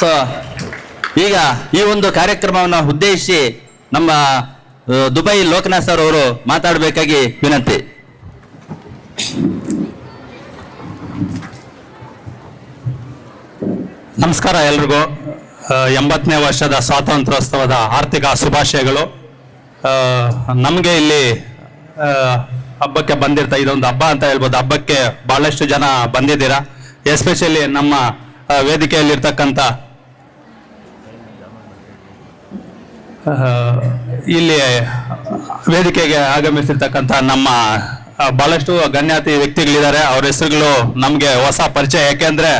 So ಈಗ ಈ ಒಂದು ಕಾರ್ಯಕ್ರಮವನ್ನು ಉದ್ದೇಶಿಸಿ ನಮ್ಮ ದುಬೈ ಲೋಕನಾಥ್ ಸರ್ ಅವರು ಮಾತಾಡಬೇಕಾಗಿ ವಿನಂತಿ. ನಮಸ್ಕಾರ ಎಲ್ರಿಗೂ. 80ನೇ ವರ್ಷದ ಸ್ವಾತಂತ್ರ್ಯೋತ್ಸವದ ಆರ್ಥಿಕ ಶುಭಾಶಯಗಳು. ನಮಗೆ ಇಲ್ಲಿ ಹಬ್ಬಕ್ಕೆ ಇದೊಂದು ಹಬ್ಬ ಅಂತ ಹೇಳ್ಬೋದು. ಹಬ್ಬಕ್ಕೆ ಬಹಳಷ್ಟು ಜನ ಬಂದಿದ್ದೀರಾ. ಎಸ್ಪೆಷಲಿ ನಮ್ಮ ವೇದಿಕೆಯಲ್ಲಿರ್ತಕ್ಕಂಥ ಇಲ್ಲಿ ವೇದಿಕೆಗೆ ಆಗಮಿಸಿರ್ತಕ್ಕಂಥ ನಮ್ಮ ಬಹಳಷ್ಟು ಗಣ್ಯಾತಿ ವ್ಯಕ್ತಿಗಳಿದ್ದಾರೆ. ಅವ್ರ ಹೆಸರುಗಳು ನಮಗೆ ಹೊಸ ಪರಿಚಯ. ಯಾಕೆಂದ್ರೆ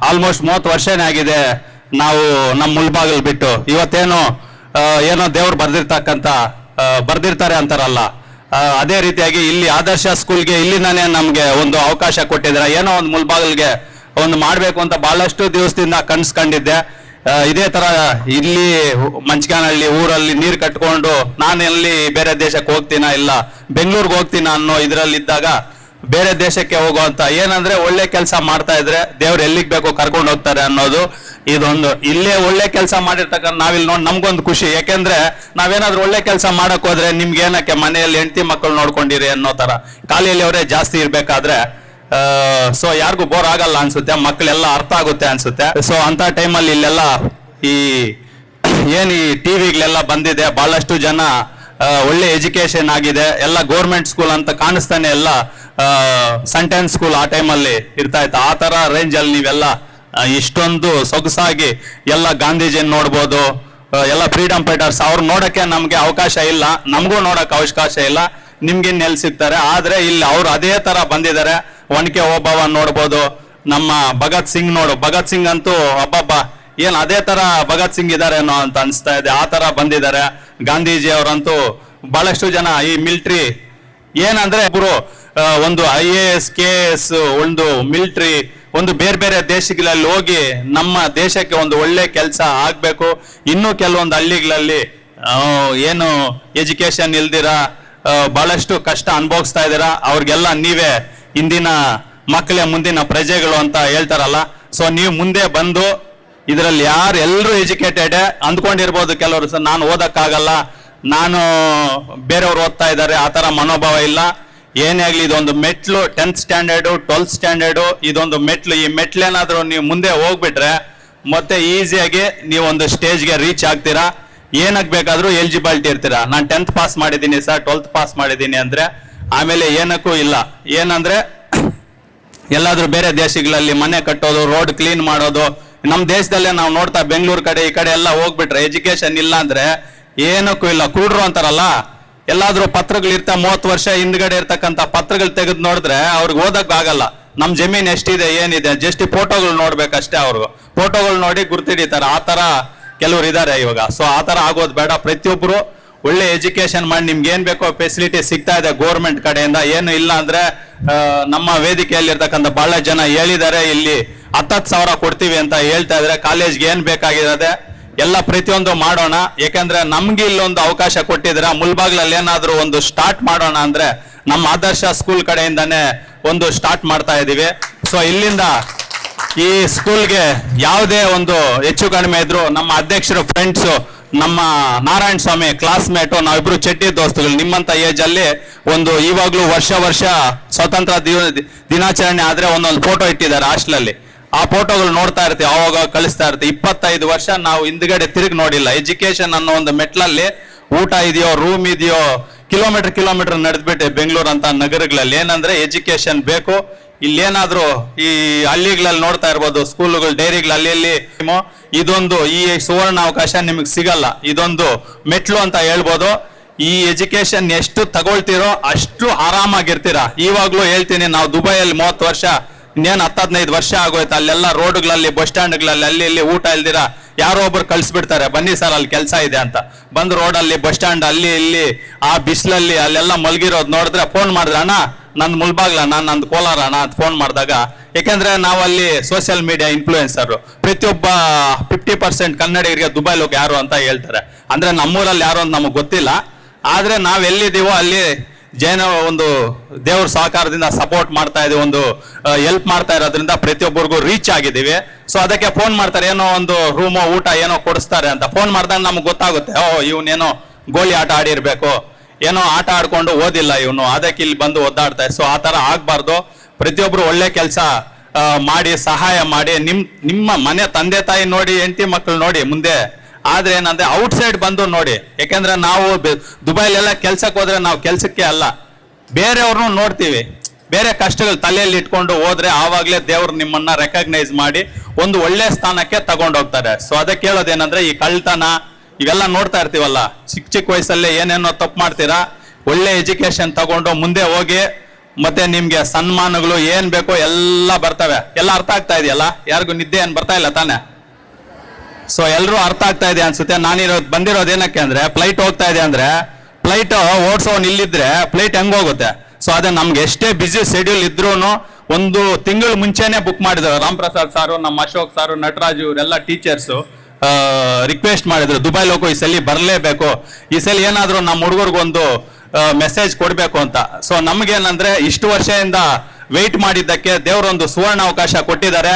ಆಲ್ಮೋಸ್ಟ್ 30 ವರ್ಷನೇ ಆಗಿದೆ ನಾವು ನಮ್ಮ ಮುಲ್ಬಾಗಲ್ ಬಿಟ್ಟು. ಇವತ್ತೇನು ಏನೋ ದೇವ್ರು ಬರ್ದಿರ್ತಾರೆ ಅಂತಾರಲ್ಲ, ಅದೇ ರೀತಿಯಾಗಿ ಇಲ್ಲಿ ಆದರ್ಶ ಸ್ಕೂಲ್ಗೆ ಇಲ್ಲಿಂದಾನೇ ನಮ್ಗೆ ಒಂದು ಅವಕಾಶ ಕೊಟ್ಟಿದ್ದಾರೆ. ಏನೋ ಒಂದು ಮುಲ್ಬಾಗಲ್ಗೆ ಒಂದು ಮಾಡ್ಬೇಕು ಅಂತ ಬಹಳಷ್ಟು ದಿವಸದಿಂದ ಕನ್ಸ್ಕೊಂಡಿದ್ದೆ. ಇದೇ ತರ ಇಲ್ಲಿ ಮಂಚಗಾನಹಳ್ಳಿ ಊರಲ್ಲಿ ನೀರು ಕಟ್ಕೊಂಡು ನಾನು ಎಲ್ಲಿ ಬೇರೆ ದೇಶಕ್ಕೆ ಹೋಗ್ತೀನ ಇಲ್ಲ ಬೆಂಗಳೂರಿಗೆ ಹೋಗ್ತೀನ ಅನ್ನೋ ಇದ್ರಲ್ಲಿದ್ದಾಗ ಬೇರೆ ದೇಶಕ್ಕೆ ಹೋಗುವಂತ ಏನಂದ್ರೆ ಒಳ್ಳೆ ಕೆಲಸ ಮಾಡ್ತಾ ಇದ್ರೆ ದೇವ್ರು ಎಲ್ಲಿಗೆ ಬೇಕೋ ಕರ್ಕೊಂಡು ಹೋಗ್ತಾರೆ ಅನ್ನೋದು ಇದೊಂದು. ಇಲ್ಲೇ ಒಳ್ಳೆ ಕೆಲಸ ಮಾಡಿರ್ತಕ್ಕಂಥ ನಾವಿಲ್ಲಿ ನೋಡಿ ನಮ್ಗೊಂದು ಖುಷಿ. ಯಾಕೆಂದ್ರೆ ನಾವೇನಾದ್ರೂ ಒಳ್ಳೆ ಕೆಲಸ ಮಾಡಕ್ ಹೋದ್ರೆ ನಿಮ್ಗೆ ಏನಕ್ಕೆ ಮನೆಯಲ್ಲಿ ಹೆಂಡತಿ ಮಕ್ಕಳು ನೋಡ್ಕೊಂಡಿರಿ ಅನ್ನೋ ತರ ಖಾಲಿಯಲ್ಲಿ ಅವರೇ ಜಾಸ್ತಿ ಇರ್ಬೇಕಾದ್ರೆ ಸೊ ಯಾರಿಗೂ ಬೋರ್ ಆಗಲ್ಲ ಅನ್ಸುತ್ತೆ, ಮಕ್ಕಳೆಲ್ಲ ಅರ್ಥ ಆಗುತ್ತೆ ಅನ್ಸುತ್ತೆ. ಸೊ ಅಂತ ಟೈಮಲ್ಲಿ ಇಲ್ಲೆಲ್ಲ ಈ ಟಿವಿಗಳೆಲ್ಲ ಬಂದಿದೆ. ಬಹಳಷ್ಟು ಜನ ಒಳ್ಳೆ ಎಜುಕೇಶನ್ ಆಗಿದೆ. ಎಲ್ಲ ಗೌರ್ಮೆಂಟ್ ಸ್ಕೂಲ್ ಅಂತ ಕಾಣಿಸ್ತಾನೆ ಎಲ್ಲ ಸೆಂಟೆನ್ಸ್ ಸ್ಕೂಲ್ ಆ ಟೈಮಲ್ಲಿ ಇರ್ತಾ ಇತ್ತು. ಆ ತರ ರೇಂಜ್ ಅಲ್ಲಿ ನೀವೆಲ್ಲ ಇಷ್ಟೊಂದು ಸೊಗಸಾಗಿ ಎಲ್ಲ ಗಾಂಧೀಜಿಯನ್ನು ನೋಡ್ಬೋದು, ಎಲ್ಲ ಫ್ರೀಡಮ್ ಫೈಟರ್ಸ್ ಅವ್ರು ನೋಡಕ್ಕೆ ನಮ್ಗೆ ಅವಕಾಶ ಇಲ್ಲ, ನಮಗೂ ನೋಡಕ್ ಅವಕಾಶ ಇಲ್ಲ. ನಿಮ್ಗೆ ಎಲ್ಲಿ ಸಿಗ್ತಾರೆ. ಆದ್ರೆ ಇಲ್ಲಿ ಅವ್ರು ಅದೇ ತರ ಬಂದಿದ್ದಾರೆ. ಒನಕೆ ಓಬವ್ವ ನೋಡ್ಬೋದು, ನಮ್ಮ ಭಗತ್ ಸಿಂಗ್ ಅಂತೂ ಹಬ್ಬಬ್ಬ ಏನ್ ಅದೇ ತರ ಭಗತ್ ಸಿಂಗ್ ಇದಾರೇನೋ ಅಂತ ಅನ್ಸ್ತಾ ಇದೆ. ಆ ತರ ಬಂದಿದ್ದಾರೆ. ಗಾಂಧೀಜಿ ಅವರಂತೂ ಬಹಳಷ್ಟು ಜನ ಈ ಮಿಲಿಟರಿ ಏನಂದ್ರೆ ಒಬ್ರು ಒಂದು IAS KS ಒಂದು ಮಿಲಿಟರಿ ಒಂದು ಬೇರೆ ಬೇರೆ ದೇಶಗಳಲ್ಲಿ ಹೋಗಿ ನಮ್ಮ ದೇಶಕ್ಕೆ ಒಂದು ಒಳ್ಳೆ ಕೆಲಸ ಆಗ್ಬೇಕು. ಇನ್ನೂ ಕೆಲವೊಂದು ಹಳ್ಳಿಗಳಲ್ಲಿ ಏನು ಎಜುಕೇಶನ್ ಇಲ್ದಿರ ಬಹಳಷ್ಟು ಕಷ್ಟ ಅನುಭವಿಸ್ತಾ ಇದ್ದೀರಾ. ಅವ್ರಿಗೆಲ್ಲ ನೀವೇ ಇಂದಿನ ಮಕ್ಕಳೇ ಮುಂದಿನ ಪ್ರಜೆಗಳು ಅಂತ ಹೇಳ್ತಾರಲ್ಲ. ಸೊ ನೀವು ಮುಂದೆ ಬಂದು ಇದರಲ್ಲಿ ಎಲ್ಲರೂ ಎಜುಕೇಟೆಡ್ ಅಂದ್ಕೊಂಡಿರ್ಬೋದು ಕೆಲವರು, ಸರ್ ನಾನು ಓದಕ್ಕಾಗಲ್ಲ, ನಾನು ಬೇರೆಯವ್ರು ಓದ್ತಾ ಇದ್ದಾರೆ, ಆ ಥರ ಮನೋಭಾವ ಇಲ್ಲ. ಏನೇ ಆಗಲಿ ಇದೊಂದು ಮೆಟ್ಲು 10th ಸ್ಟ್ಯಾಂಡರ್ಡು 12th ಸ್ಟ್ಯಾಂಡರ್ಡು ಇದೊಂದು ಮೆಟ್ಲು. ಈ ಮೆಟ್ಲೇನಾದರೂ ನೀವು ಮುಂದೆ ಹೋಗ್ಬಿಟ್ರೆ ಮತ್ತೆ ಈಸಿಯಾಗಿ ನೀವೊಂದು ಸ್ಟೇಜ್ಗೆ ರೀಚ್ ಆಗ್ತೀರಾ. ಏನಕ್ಕೆ ಬೇಕಾದರೂ ಎಲಿಜಿಬಿಲಿಟಿ ಇರ್ತೀರಾ. ನಾನು 10th ಪಾಸ್ ಮಾಡಿದ್ದೀನಿ ಸರ್, 12th ಪಾಸ್ ಮಾಡಿದ್ದೀನಿ ಅಂದ್ರೆ ಆಮೇಲೆ ಏನಕ್ಕೂ ಇಲ್ಲ. ಏನಂದ್ರೆ ಎಲ್ಲಾದ್ರೂ ಬೇರೆ ದೇಶಗಳಲ್ಲಿ ಮನೆ ಕಟ್ಟೋದು, ರೋಡ್ ಕ್ಲೀನ್ ಮಾಡೋದು. ನಮ್ಮ ದೇಶದಲ್ಲೇ ನಾವು ನೋಡ್ತಾ ಬೆಂಗಳೂರು ಕಡೆ ಈ ಕಡೆ ಎಲ್ಲ ಹೋಗ್ಬಿಟ್ರೆ ಎಜುಕೇಶನ್ ಇಲ್ಲ ಅಂದ್ರೆ ಏನಕ್ಕೂ ಇಲ್ಲ. ಕುಡ್ರು ಅಂತಾರಲ್ಲ, ಎಲ್ಲಾದ್ರೂ ಪತ್ರಗಳು 30 ವರ್ಷ ಹಿಂದ್ಗಡೆ ಇರ್ತಕ್ಕಂಥ ಪತ್ರಗಳು ತೆಗೆದು ನೋಡಿದ್ರೆ ಅವ್ರಿಗೆ ಓದಕ್ ಆಗಲ್ಲ. ನಮ್ ಜಮೀನ್ ಎಷ್ಟಿದೆ ಏನಿದೆ ಜಸ್ಟ್ ಫೋಟೋಗಳು ನೋಡ್ಬೇಕಷ್ಟೇ. ಅವ್ರಿಗೆ ಫೋಟೋಗಳು ನೋಡಿ ಗುರ್ತಿಡಿತಾರೆ. ಆ ತರ ಕೆಲವ್ರು ಇದ್ದಾರೆ ಇವಾಗ. ಸೊ ಆ ತರ ಆಗೋದು ಬೇಡ. ಪ್ರತಿಯೊಬ್ರು ಒಳ್ಳೆ ಎಜುಕೇಶನ್ ಮಾಡಿ ನಿಮ್ಗೆ ಏನ್ ಬೇಕೋ ಫೆಸಿಲಿಟಿ ಸಿಗ್ತಾ ಇದೆ ಗೌರ್ಮೆಂಟ್ ಕಡೆಯಿಂದ. ಏನು ಇಲ್ಲ ಅಂದ್ರೆ ನಮ್ಮ ವೇದಿಕೆಯಲ್ಲಿ ಇರ್ತಕ್ಕಂಥ ಬಹಳ ಜನ ಹೇಳಿದ್ದಾರೆ, ಇಲ್ಲಿ 10,000 ಕೊಡ್ತೀವಿ ಅಂತ ಹೇಳ್ತಾ ಇದ್ರೆ ಕಾಲೇಜ್ಗೆ ಏನ್ ಬೇಕಾಗಿರೋದೆ ಎಲ್ಲ ಪ್ರತಿಯೊಂದು ಮಾಡೋಣ. ಯಾಕಂದ್ರೆ ನಮ್ಗೆ ಇಲ್ಲೊಂದು ಅವಕಾಶ ಕೊಟ್ಟಿದ್ರೆ ಮುಲ್ಬಾಗ್ಲಲ್ಲಿ ಏನಾದ್ರು ಒಂದು ಸ್ಟಾರ್ಟ್ ಮಾಡೋಣ ಅಂದ್ರೆ ನಮ್ಮ ಆದರ್ಶ ಸ್ಕೂಲ್ ಕಡೆಯಿಂದಾನೇ ಒಂದು ಸ್ಟಾರ್ಟ್ ಮಾಡ್ತಾ ಇದೀವಿ. ಸೊ ಇಲ್ಲಿಂದ ಈ ಸ್ಕೂಲ್ಗೆ ಯಾವುದೇ ಒಂದು ಹೆಚ್ಚು ಕಡಿಮೆ ಇದ್ರು ನಮ್ಮ ಅಧ್ಯಕ್ಷರ ಫ್ರೆಂಡ್ಸ್, ನಮ್ಮ ನಾರಾಯಣ ಸ್ವಾಮಿ ಕ್ಲಾಸ್ಮೇಟು, ನಾವಿಬ್ರು ಚಟ್ಟಿ ದೋಸ್ತುಗಳು. ನಿಮ್ಮಂತ ಏಜ್ ಅಲ್ಲಿ ಒಂದು ಇವಾಗ್ಲೂ ವರ್ಷ ಸ್ವಾತಂತ್ರ್ಯ ದಿನಾಚರಣೆ ಆದ್ರೆ ಒಂದೊಂದು ಫೋಟೋ ಇಟ್ಟಿದ್ದಾರೆ ಹಾಸ್ಟೆಲಲ್ಲಿ. ಆ ಫೋಟೋಗಳು ನೋಡ್ತಾ ಇರ್ತೀವಿ, ಅವಾಗ ಕಳಿಸ್ತಾ ಇರ್ತೀವಿ. 25 ವರ್ಷ ನಾವು ಹಿಂದ್ಗಡೆ ತಿರುಗಿ ನೋಡಿಲ್ಲ. ಎಜುಕೇಶನ್ ಅನ್ನೋ ಒಂದು ಮೆಟ್ಲಲ್ಲಿ ಊಟ ಇದೆಯೋ, ರೂಮ್ ಇದೆಯೋ, ಕಿಲೋಮೀಟರ್ ನಡೆದ್ಬಿಟ್ಟೆ ಬೆಂಗಳೂರು ಅಂತ ನಗರಗಳಲ್ಲಿ. ಏನಂದ್ರೆ ಎಜುಕೇಶನ್ ಬೇಕು. ಇಲ್ಲೇನಾದ್ರೂ ಈ ಹಳ್ಳಿಗಳಲ್ಲಿ ನೋಡ್ತಾ ಇರ್ಬೋದು, ಸ್ಕೂಲ್ಗಳು, ಡೈರಿಗಳು ಅಲ್ಲಿ ಇದೊಂದು ಈ ಸುವರ್ಣ ಅವಕಾಶ ನಿಮಗೆ ಸಿಗಲ್ಲ. ಇದೊಂದು ಮೆಟ್ಲು ಅಂತ ಹೇಳ್ಬೋದು. ಈ ಎಜುಕೇಶನ್ ಎಷ್ಟು ತಗೊಳ್ತೀರೋ ಅಷ್ಟು ಆರಾಮಾಗಿರ್ತೀರಾ. ಇವಾಗ್ಲೂ ಹೇಳ್ತೀನಿ, ನಾವು ದುಬೈಯಲ್ಲಿ 30 ವರ್ಷ ಇನ್ನೇನು 10-15 ವರ್ಷ ಆಗೋಯ್ತು. ಅಲ್ಲೆಲ್ಲ ರೋಡ್ಗಳಲ್ಲಿ, ಬಸ್ ಸ್ಟ್ಯಾಂಡ್ಗಳಲ್ಲಿ ಅಲ್ಲಿ ಇಲ್ಲಿ ಊಟ ಇಲ್ದಿರ ಯಾರೋ ಒಬ್ರು ಕಳ್ಸಿಬಿಡ್ತಾರೆ, ಬನ್ನಿ ಸರ್ ಅಲ್ಲಿ ಕೆಲಸ ಇದೆ ಅಂತ. ಬಂದು ರೋಡಲ್ಲಿ, ಬಸ್ ಸ್ಟ್ಯಾಂಡ್ ಅಲ್ಲಿ ಇಲ್ಲಿ ಆ ಬಿಸಿಲಲ್ಲಿ ಅಲ್ಲೆಲ್ಲ ಮಲಗಿರೋದು ನೋಡಿದ್ರೆ ಫೋನ್ ಮಾಡಿದ್ರೆ, ಅಣ್ಣ ನಂದು ಮುಲ್ಬಾಗ್ಲ, ನಂದು ಕೋಲಾರ ಅಣ್ಣ ಅಂತ ಫೋನ್ ಮಾಡಿದಾಗ. ಯಾಕೆಂದ್ರೆ ನಾವಲ್ಲಿ ಸೋಷಿಯಲ್ ಮೀಡಿಯಾ ಇನ್ಫ್ಲೂಯೆನ್ಸರ್. ಪ್ರತಿಯೊಬ್ಬ 50% ಕನ್ನಡಿಗರಿಗೆ ದುಬೈ ಲೋಕ ಯಾರು ಅಂತ ಹೇಳ್ತಾರೆ. ಅಂದ್ರೆ ನಮ್ಮೂರಲ್ಲಿ ಯಾರು ಅಂತ ನಮಗೆ ಗೊತ್ತಿಲ್ಲ. ಆದ್ರೆ ನಾವ್ ಎಲ್ಲಿದ್ದೀವೋ ಅಲ್ಲಿ ಜೈನ ಒಂದು ದೇವ್ರ ಸಹಕಾರದಿಂದ ಸಪೋರ್ಟ್ ಮಾಡ್ತಾ ಇದೆ, ಒಂದು ಹೆಲ್ಪ್ ಮಾಡ್ತಾ ಇರೋದ್ರಿಂದ ಪ್ರತಿಯೊಬ್ಬರಿಗೂ ರೀಚ್ ಆಗಿದ್ದೀವಿ. ಸೊ ಅದಕ್ಕೆ ಫೋನ್ ಮಾಡ್ತಾರೆ, ಏನೋ ಒಂದು ರೂಮು ಊಟ ಏನೋ ಕೊಡಿಸ್ತಾರೆ ಅಂತ. ಫೋನ್ ಮಾಡಿದಾಗ ನಮ್ಗೆ ಗೊತ್ತಾಗುತ್ತೆ, ಇವನೇನೋ ಗೋಲಿ ಆಟ ಆಡಿರ್ಬೇಕು, ಏನೋ ಆಟ ಆಡ್ಕೊಂಡು ಓದಿಲ್ಲ ಇವನು, ಅದಕ್ಕೆ ಇಲ್ಲಿ ಬಂದು ಒದ್ದಾಡ್ತಾರೆ. ಸೊ ಆ ಥರ ಆಗ್ಬಾರ್ದು. ಪ್ರತಿಯೊಬ್ರು ಒಳ್ಳೆ ಕೆಲಸ ಮಾಡಿ ಸಹಾಯ ಮಾಡಿ ನಿಮ್ಮ ಮನೆ ತಂದೆ ತಾಯಿ ನೋಡಿ, ಹೆಂಡತಿ ಮಕ್ಕಳು ನೋಡಿ ಮುಂದೆ. ಆದ್ರೆ ಏನಂದ್ರೆ ಔಟ್ಸೈಡ್ ಬಂದು ನೋಡಿ, ಯಾಕೆಂದ್ರೆ ನಾವು ದುಬೈಲೆಲ್ಲ ಕೆಲ್ಸಕ್ಕೆ ಹೋದ್ರೆ ನಾವು ಕೆಲ್ಸಕ್ಕೆ ಅಲ್ಲ, ಬೇರೆಯವ್ರನ್ನೂ ನೋಡ್ತೀವಿ. ಬೇರೆ ಕಷ್ಟಗಳು ತಲೆಯಲ್ಲಿ ಇಟ್ಕೊಂಡು ಹೋದ್ರೆ ಆವಾಗಲೇ ದೇವ್ರು ನಿಮ್ಮನ್ನ ರೆಕಗ್ನೈಸ್ ಮಾಡಿ ಒಂದು ಒಳ್ಳೆ ಸ್ಥಾನಕ್ಕೆ ತಗೊಂಡೋಗ್ತಾರೆ. ಸೊ ಅದಕ್ಕೆ ಹೇಳೋದೇನಂದ್ರೆ, ಈ ಕಳ್ತನ ಇವೆಲ್ಲ ನೋಡ್ತಾ ಇರ್ತೀವಲ್ಲ, ಚಿಕ್ಕ ವಯಸ್ಸಲ್ಲೇ ಏನೇನೋ ತಪ್ಪು ಮಾಡ್ತೀರಾ, ಒಳ್ಳೆ ಎಜುಕೇಶನ್ ತಗೊಂಡು ಮುಂದೆ ಹೋಗಿ, ಮತ್ತೆ ನಿಮ್ಗೆ ಸನ್ಮಾನಗಳು ಏನ್ ಬೇಕೋ ಎಲ್ಲ ಬರ್ತವೆ. ಎಲ್ಲ ಅರ್ಥ ಆಗ್ತಾ ಇದೆಯಲ್ಲ? ಯಾರಿಗೂ ನಿದ್ದೆ ಏನ್ ಬರ್ತಾ ಇಲ್ಲ ತಾನೆ? ಸೊ ಎಲ್ರೂ ಅರ್ಥ ಆಗ್ತಾ ಇದೆ ಅನ್ಸುತ್ತೆ. ಬಂದಿರೋದು ಏನಕ್ಕೆ ಅಂದ್ರೆ, ಫ್ಲೈಟ್ ಹೋಗ್ತಾ ಇದೆ ಅಂದ್ರೆ, ಫ್ಲೈಟ್ ಓಡಿಸೋನ್ ಇಲ್ಲಿದ್ರೆ ಫ್ಲೈಟ್ ಹೆಂಗ್ ಹೋಗುತ್ತೆ? ಸೊ ಅದೇ ನಮ್ಗೆ ಎಷ್ಟೇ ಬಿಸಿ ಶೆಡ್ಯೂಲ್ ಇದ್ರೂ ಒಂದು ತಿಂಗಳು ಮುಂಚೆನೆ ಬುಕ್ ಮಾಡಿದ್ರು. ರಾಮ್ ಪ್ರಸಾದ್ ಸಾರು, ನಮ್ಮ ಅಶೋಕ್ ಸಾರು, ನಟರಾಜು ಇವರೆಲ್ಲ ಟೀಚರ್ಸು ರಿಕ್ವೆಸ್ಟ್ ಮಾಡಿದ್ರು, ದುಬೈ ಲೋಕು ಈ ಸಲ ಬರಲೇಬೇಕು, ಈ ಸಲ ಏನಾದ್ರು ನಮ್ಮ ಹುಡುಗರಿಗೊಂದು ಮೆಸೇಜ್ ಕೊಡ್ಬೇಕು ಅಂತ. ಸೊ ನಮ್ಗೇನಂದ್ರೆ, ಇಷ್ಟು ವರ್ಷದಿಂದ ವೆಯ್ಟ್ ಮಾಡಿದ್ದಕ್ಕೆ ದೇವರೊಂದು ಸುವರ್ಣ ಅವಕಾಶ ಕೊಟ್ಟಿದ್ದಾರೆ.